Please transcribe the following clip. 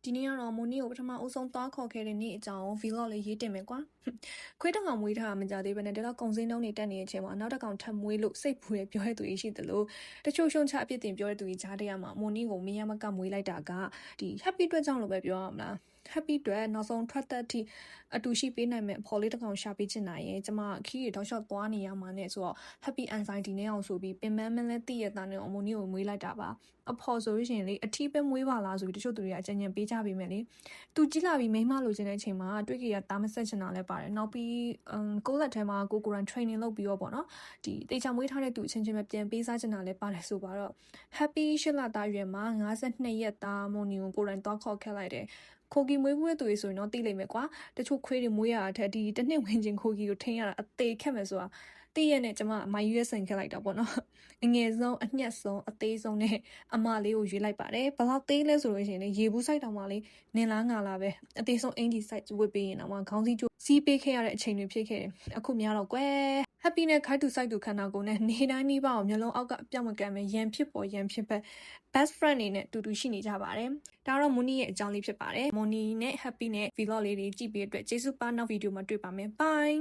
ဒီနေ့ကတော့မိုးနီကိုပထမအဆုံးသွားခေါ်ခဲ့တဲ့နေ့အကြောင်း vlog လေးရေးတင်မယ်ကွာခွေးတစ်ကောင်မွေးထားတာမကြသေးဘဲနဲ့ဒီလောက်ကုံစင်းတုံးတွေတက်နေတဲ့အချိန်မှာနောက်တစ်ကောင်ထပ်မွေးလို့စိတ်ပူတယ်ပြောတဲ့သူကြီးရှိသလိုတချို့ရှုံချအပြစ်တင်ပြောတဲ့သူကြီးကြားတရမှာမိုးနီကိုမရမကမွေးလိုက်တာကဒီ happy အတွက်ကြောင့်လို့ပဲပြောရမလား happy အတွက်နောက်ဆုံးထွက်သက်ထိအတူရှိပေးနိုင်မဲ့အဖော်လေးတစ်ကောင်ရှာပေးချင်နိုင်ရဲ့ကျမခီးရတောက်လျှောက်သွားနေရမှာနဲ့ဆိုတော့ happy anxiety နဲ့အောင်ဆိုပြီးပင်ပန်းမန်းလဲတည့်ရတာနဲ့အမိုးနီကိုမွေးလိုက်တာပါအဖော်ဆိုလို့ရှိရင်လေအထီးပဲမွေးပါလားဆိုပြီးတချို့သူတွေကအကြံဉာဏ်ပေးကြပေးမယ်လေသူကြီးလာပြီးမိမလိုချင်တဲ့အချိန်မှာတွေ့ကြရတာမဆက်ချင်တာလည်းပါတယ်နောက်ပြီးကိုလက်ထဲမှာကိုရန် training လုပ်ပြီးတော့ပေါ့နော်ဒီတေချာမွေးထားတဲ့သူအချင်းချင်းပဲပြန်ပေးစားချင်တာလည်းပါတယ်ဆိုပါတော့ happy ရှစ်လသားရွယ်မှာ52ရက်သားမိုနီကိုရန်တော့ခေါ်ခဲ့လိုက်တယ်ခိုကီမွေးဘူးတဲ့သူတွေဆိုရင်တော့သိလိမ့်မယ်ကွာတချို့ခွေးတွေမွေးရတာထက်ဒီတစ်နှစ်ဝင်ချင်းခိုကီကိုထိန်းရတာအသေးခက်မယ်ဆိုတာတည့်ရက်နဲ့ကျမမိုင်းရွေးဆင်ခဲ့လိုက်တာပေါ့နော်အငယ်ဆုံးအညက်ဆုံးအသေးဆုံးနဲ့အမလေးကိုရွေးလိုက်ပါတယ်ဘလောက်သေးလဲဆိုလို့ရှိရင်လေရေဘူးဆိုင်တောင်မှလေနင်လားငါလားပဲအသေးဆုံးအင်ဂျီဆိုင်ဝစ်ပေးရင်တော့ခေါင်းစည်းကျိုးစီးပေးခဲ့ရတဲ့အချိန်တွေဖြစ်ခဲ့တယ်အခုများတော့ကွယ် happy နဲ့ခိုက်တူဆိုင်တူခန္ဓာကိုယ်နဲ့နေတိုင်းနှီးပါအောင်မျိုးလုံးအောက်ကအပြောင်းမကမ်းပဲရန်ဖြစ်ပေါ်ရန်ဖြစ်ပဲ best friend နေနဲ့တူတူရှိနေကြပါတယ်ဒါတော့မွန်နီရဲ့အကြောင်းလေးဖြစ်ပါတယ်မွန်နီနဲ့ happy နဲ့ vlog လေးတွေကြည့်ပြီးအတွက်ကျေးဇူးပါနောက်ဗီဒီယိုမှာတွေ့ပါမယ် bye